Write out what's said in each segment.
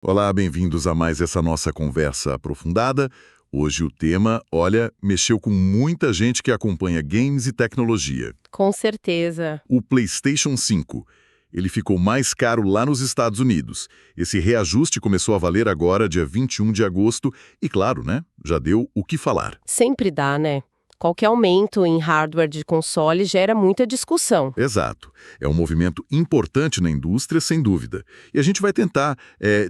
Olá, bem-vindos a mais essa nossa conversa aprofundada. Hoje o tema, olha, mexeu com muita gente que acompanha games e tecnologia. Com certeza. O PlayStation 5. Ele ficou mais caro lá nos Estados Unidos. Esse reajuste começou a valer agora, dia 21 de agosto, e claro, né, já deu o que falar. Sempre dá, né? Qualquer aumento em hardware de console gera muita discussão. Exato. É um movimento importante na indústria, sem dúvida. E a gente vai tentar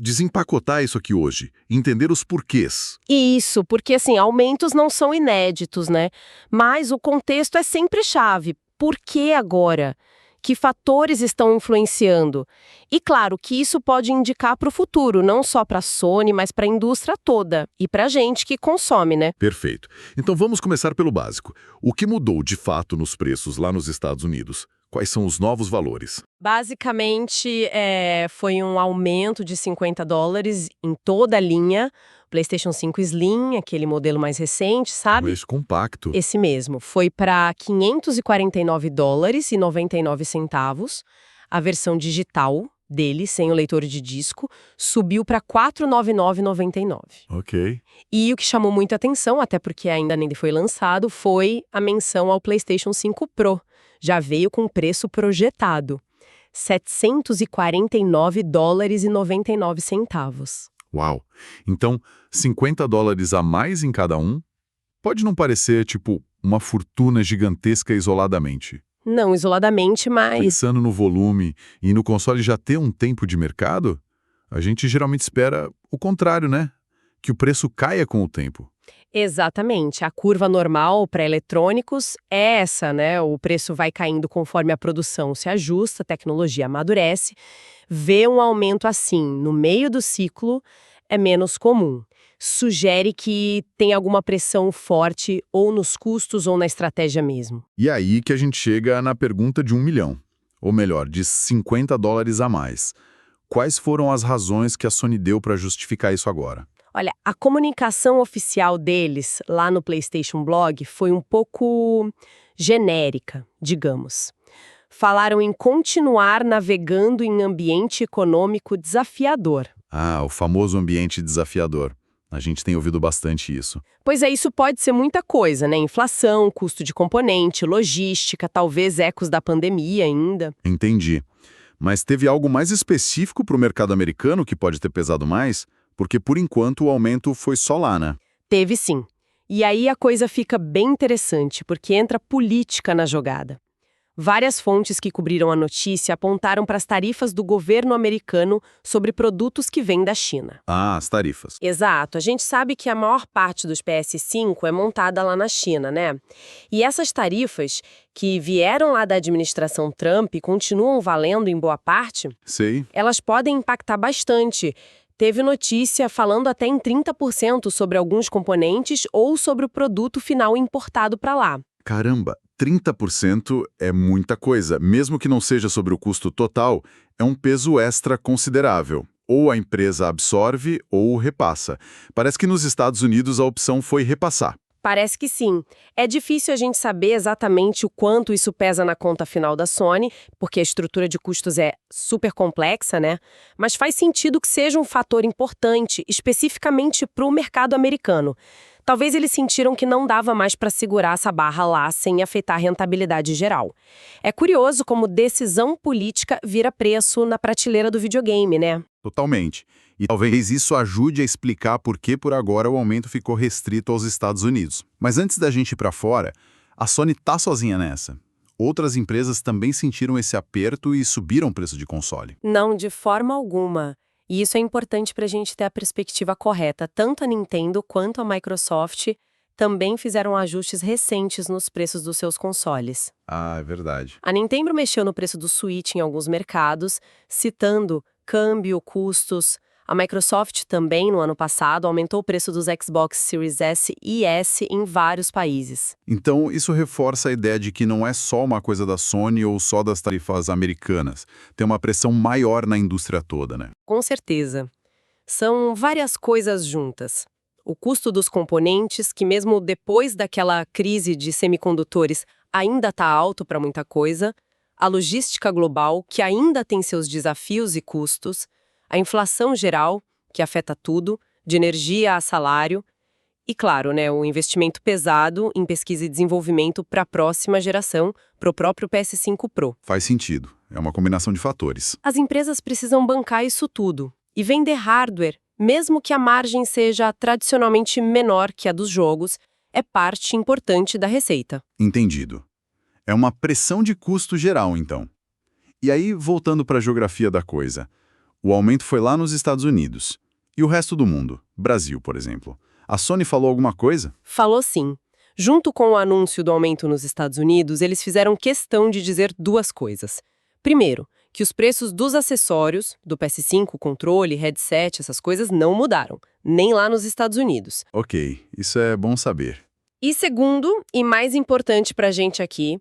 desempacotar isso aqui hoje, entender os porquês. Isso, porque assim, aumentos não são inéditos, né? Mas o contexto é sempre chave. Por que agora? Que fatores estão influenciando? E claro que isso pode indicar para o futuro, não só para a Sony, mas para a indústria toda e para a gente que consome, né? Perfeito. Então vamos começar pelo básico. O que mudou de fato nos preços lá nos Estados Unidos? Quais são os novos valores? Basicamente, foi um aumento de $50 em toda a linha. PlayStation 5 Slim, aquele modelo mais recente, sabe? Esse compacto. Esse mesmo. Foi para $549,99. A versão digital dele, sem o leitor de disco, subiu para $499,99. Ok. E o que chamou muita atenção, até porque ainda nem foi lançado, foi a menção ao PlayStation 5 Pro. Já veio com preço projetado. $749,99. Uau. Então, $50 a mais em cada um? Pode não parecer, tipo, uma fortuna gigantesca isoladamente. Não isoladamente, mas... Pensando no volume e no console já ter um tempo de mercado, a gente geralmente espera o contrário, né? Que o preço caia com o tempo. Exatamente. A curva normal para eletrônicos é essa, né? O preço vai caindo conforme a produção se ajusta, a tecnologia amadurece. Ver um aumento assim, no meio do ciclo, é menos comum. Sugere que tem alguma pressão forte ou nos custos ou na estratégia mesmo. E aí que a gente chega na pergunta de 1 milhão. Ou melhor, de $50 a mais. Quais foram as razões que a Sony deu para justificar isso agora? Olha, a comunicação oficial deles, lá no PlayStation Blog, foi um pouco genérica, digamos. Falaram em continuar navegando em ambiente econômico desafiador. Ah, o famoso ambiente desafiador. A gente tem ouvido bastante isso. Pois é, isso pode ser muita coisa, né? Inflação, custo de componente, logística, talvez ecos da pandemia ainda. Entendi. Mas teve algo mais específico para o mercado americano que pode ter pesado mais? Porque, por enquanto, o aumento foi só lá, né? Teve sim. E aí a coisa fica bem interessante, porque entra política na jogada. Várias fontes que cobriram a notícia apontaram para as tarifas do governo americano sobre produtos que vêm da China. Ah, as tarifas. Exato. A gente sabe que a maior parte dos PS5 é montada lá na China, né? E essas tarifas, que vieram lá da administração Trump e continuam valendo em boa parte, Sei. elas podem impactar bastante. Teve notícia falando até em 30% sobre alguns componentes ou sobre o produto final importado para lá. Caramba, 30% é muita coisa. Mesmo que não seja sobre o custo total, é um peso extra considerável. Ou a empresa absorve ou repassa. Parece que nos Estados Unidos a opção foi repassar. Parece que sim. É difícil a gente saber exatamente o quanto isso pesa na conta final da Sony, porque a estrutura de custos é super complexa, né? Mas faz sentido que seja um fator importante, especificamente para o mercado americano. Talvez eles sentiram que não dava mais para segurar essa barra lá sem afetar a rentabilidade geral. É curioso como decisão política vira preço na prateleira do videogame, né? Totalmente. E talvez isso ajude a explicar por que por agora o aumento ficou restrito aos Estados Unidos. Mas antes da gente ir para fora, a Sony tá sozinha nessa. Outras empresas também sentiram esse aperto e subiram o preço de console. Não, de forma alguma. E isso é importante para a gente ter a perspectiva correta. Tanto a Nintendo quanto a Microsoft também fizeram ajustes recentes nos preços dos seus consoles. Ah, é verdade. A Nintendo mexeu no preço do Switch em alguns mercados, citando câmbio, custos. A Microsoft também, no ano passado, aumentou o preço dos Xbox Series S e S em vários países. Então, isso reforça a ideia de que não é só uma coisa da Sony ou só das tarifas americanas. Tem uma pressão maior na indústria toda, né? Com certeza. São várias coisas juntas. O custo dos componentes, que mesmo depois daquela crise de semicondutores ainda está alto para muita coisa, a logística global, que ainda tem seus desafios e custos, a inflação geral, que afeta tudo, de energia a salário, e claro, né, o investimento pesado em pesquisa e desenvolvimento para a próxima geração, para o próprio PS5 Pro. Faz sentido. É uma combinação de fatores. As empresas precisam bancar isso tudo e vender hardware, mesmo que a margem seja tradicionalmente menor que a dos jogos, é parte importante da receita. Entendido. É uma pressão de custo geral, então. E aí, voltando para a geografia da coisa, o aumento foi lá nos Estados Unidos. E o resto do mundo? Brasil, por exemplo. A Sony falou alguma coisa? Falou sim. Junto com o anúncio do aumento nos Estados Unidos, eles fizeram questão de dizer duas coisas. Primeiro, que os preços dos acessórios, do PS5, controle, headset, essas coisas não mudaram, nem lá nos Estados Unidos. Ok, isso é bom saber. E segundo, e mais importante pra gente aqui,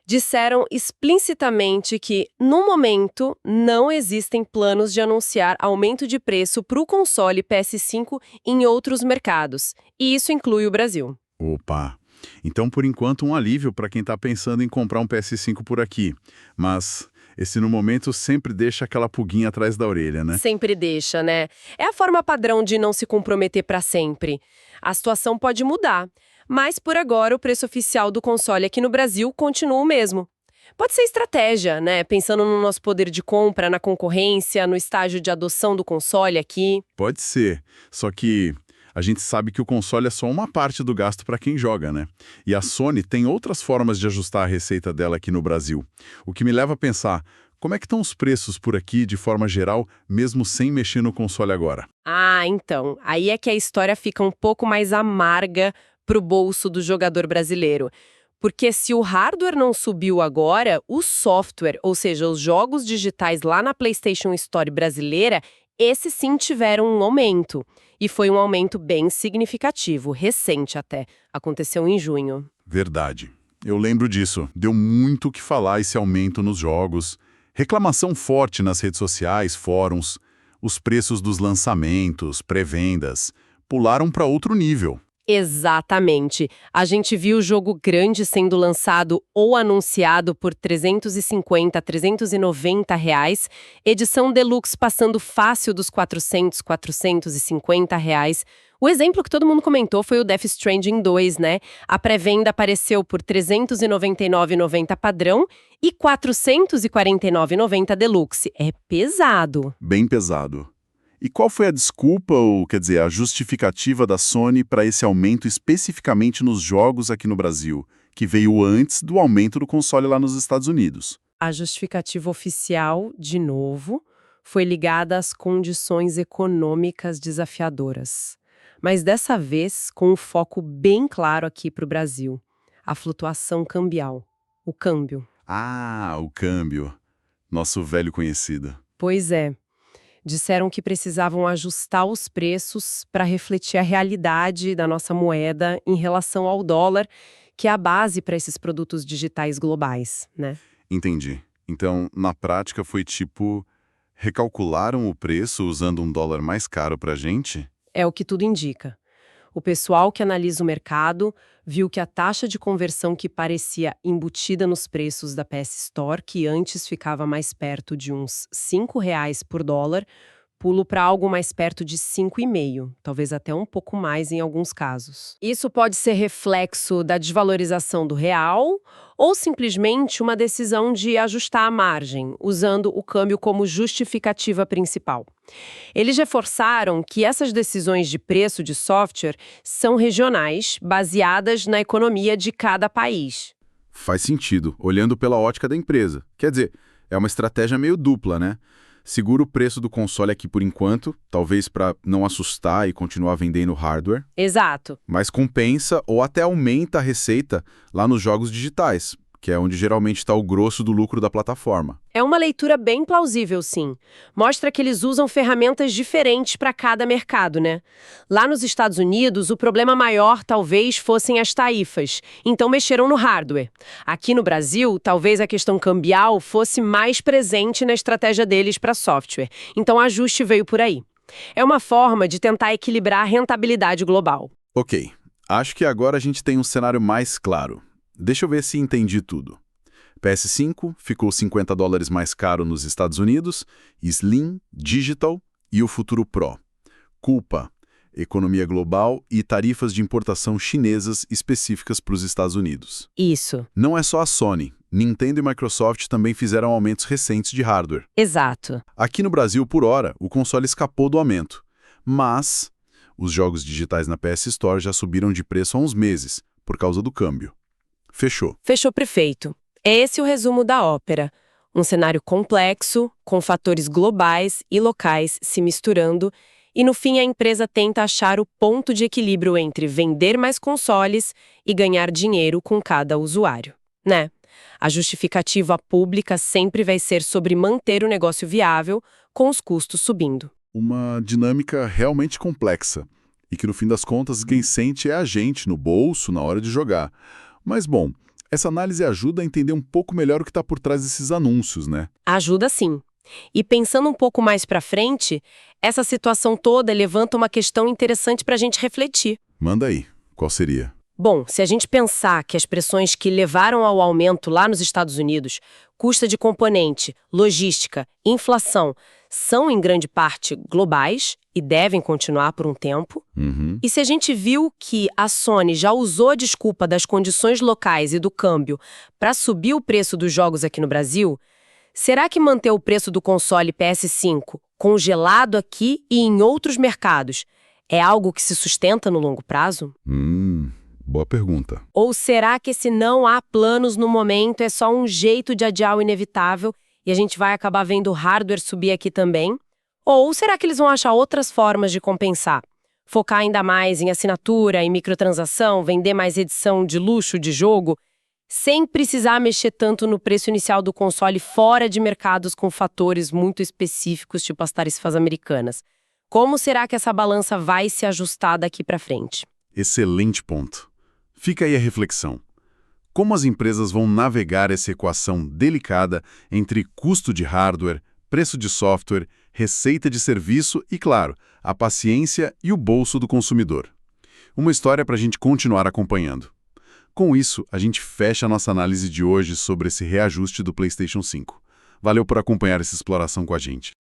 disseram explicitamente que, no momento, não existem planos de anunciar aumento de preço para o console PS5 em outros mercados, e isso inclui o Brasil. Opa! Então, por enquanto, um alívio para quem está pensando em comprar um PS5 por aqui. Mas esse, no momento, sempre deixa aquela pulguinha atrás da orelha, né? Sempre deixa, né? É a forma padrão de não se comprometer para sempre. A situação pode mudar. Mas, por agora, o preço oficial do console aqui no Brasil continua o mesmo. Pode ser estratégia, né? Pensando no nosso poder de compra, na concorrência, no estágio de adoção do console aqui. Pode ser, só que a gente sabe que o console é só uma parte do gasto para quem joga, né? E a Sony tem outras formas de ajustar a receita dela aqui no Brasil. O que me leva a pensar, como é que estão os preços por aqui, de forma geral, mesmo sem mexer no console agora? Ah, então, aí é que a história fica um pouco mais amarga para o bolso do jogador brasileiro. Porque se o hardware não subiu agora, o software, ou seja, os jogos digitais lá na PlayStation Store brasileira, esses sim tiveram um aumento. E foi um aumento bem significativo, recente até. Aconteceu em junho. Verdade. Eu lembro disso. Deu muito o que falar esse aumento nos jogos. Reclamação forte nas redes sociais, fóruns. Os preços dos lançamentos, pré-vendas, pularam para outro nível. Exatamente. A gente viu o jogo grande sendo lançado ou anunciado por R$ 350, 390 reais, edição deluxe passando fácil dos 400, 450 reais. O exemplo que todo mundo comentou foi o Death Stranding 2, né? A pré-venda apareceu por R$ 399,90 padrão e R$ 449,90 deluxe. É pesado. Bem pesado. E qual foi a desculpa, ou quer dizer, a justificativa da Sony para esse aumento especificamente nos jogos aqui no Brasil, que veio antes do aumento do console lá nos Estados Unidos? A justificativa oficial, de novo, foi ligada às condições econômicas desafiadoras. Mas dessa vez com um foco bem claro aqui para o Brasil. A flutuação cambial. O câmbio. Ah, o câmbio. Nosso velho conhecido. Pois é. Disseram que precisavam ajustar os preços para refletir a realidade da nossa moeda em relação ao dólar, que é a base para esses produtos digitais globais, né? Entendi. Então, na prática, foi tipo, recalcularam o preço usando um dólar mais caro pra gente? É o que tudo indica. O pessoal que analisa o mercado viu que a taxa de conversão que parecia embutida nos preços da PS Store, que antes ficava mais perto de uns R$ 5,00 por dólar, pulo para algo mais perto de 5,5, talvez até um pouco mais em alguns casos. Isso pode ser reflexo da desvalorização do real ou simplesmente uma decisão de ajustar a margem, usando o câmbio como justificativa principal. Eles reforçaram que essas decisões de preço de software são regionais, baseadas na economia de cada país. Faz sentido, olhando pela ótica da empresa. Quer dizer, é uma estratégia meio dupla, né? Segura o preço do console aqui por enquanto, talvez para não assustar e continuar vendendo hardware. Exato. Mas compensa ou até aumenta a receita lá nos jogos digitais, que é onde geralmente está o grosso do lucro da plataforma. É uma leitura bem plausível, sim. Mostra que eles usam ferramentas diferentes para cada mercado, né? Lá nos Estados Unidos, o problema maior talvez fossem as tarifas, então mexeram no hardware. Aqui no Brasil, talvez a questão cambial fosse mais presente na estratégia deles para software, então o ajuste veio por aí. É uma forma de tentar equilibrar a rentabilidade global. Ok, acho que agora a gente tem um cenário mais claro. Deixa eu ver se entendi tudo. PS5 ficou $50 mais caro nos Estados Unidos, Slim, Digital e o futuro Pro. Culpa, economia global e tarifas de importação chinesas específicas para os Estados Unidos. Isso. Não é só a Sony. Nintendo e Microsoft também fizeram aumentos recentes de hardware. Exato. Aqui no Brasil, por hora, o console escapou do aumento. Mas os jogos digitais na PS Store já subiram de preço há uns meses, por causa do câmbio. Fechou. Fechou, prefeito. É esse o resumo da ópera. Um cenário complexo, com fatores globais e locais se misturando, e no fim a empresa tenta achar o ponto de equilíbrio entre vender mais consoles e ganhar dinheiro com cada usuário, né? A justificativa pública sempre vai ser sobre manter o negócio viável, com os custos subindo. Uma dinâmica realmente complexa, e que no fim das contas quem sente é a gente no bolso na hora de jogar. Mas bom, essa análise ajuda a entender um pouco melhor o que está por trás desses anúncios, né? Ajuda sim. E pensando um pouco mais para frente, essa situação toda levanta uma questão interessante para a gente refletir. Manda aí, qual seria? Bom, se a gente pensar que as pressões que levaram ao aumento lá nos Estados Unidos, custo de componente, logística, inflação, são em grande parte globais e devem continuar por um tempo. E se a gente viu que a Sony já usou a desculpa das condições locais e do câmbio para subir o preço dos jogos aqui no Brasil, será que manter o preço do console PS5 congelado aqui e em outros mercados é algo que se sustenta no longo prazo? Boa pergunta. Ou será que se não há planos no momento é só um jeito de adiar o inevitável e a gente vai acabar vendo o hardware subir aqui também? Ou será que eles vão achar outras formas de compensar? Focar ainda mais em assinatura, em microtransação, vender mais edição de luxo de jogo, sem precisar mexer tanto no preço inicial do console fora de mercados com fatores muito específicos, tipo as tarifas americanas. Como será que essa balança vai se ajustar daqui para frente? Excelente ponto. Fica aí a reflexão. Como as empresas vão navegar essa equação delicada entre custo de hardware, preço de software, receita de serviço e, claro, a paciência e o bolso do consumidor? Uma história para a gente continuar acompanhando. Com isso, a gente fecha a nossa análise de hoje sobre esse reajuste do PlayStation 5. Valeu por acompanhar essa exploração com a gente.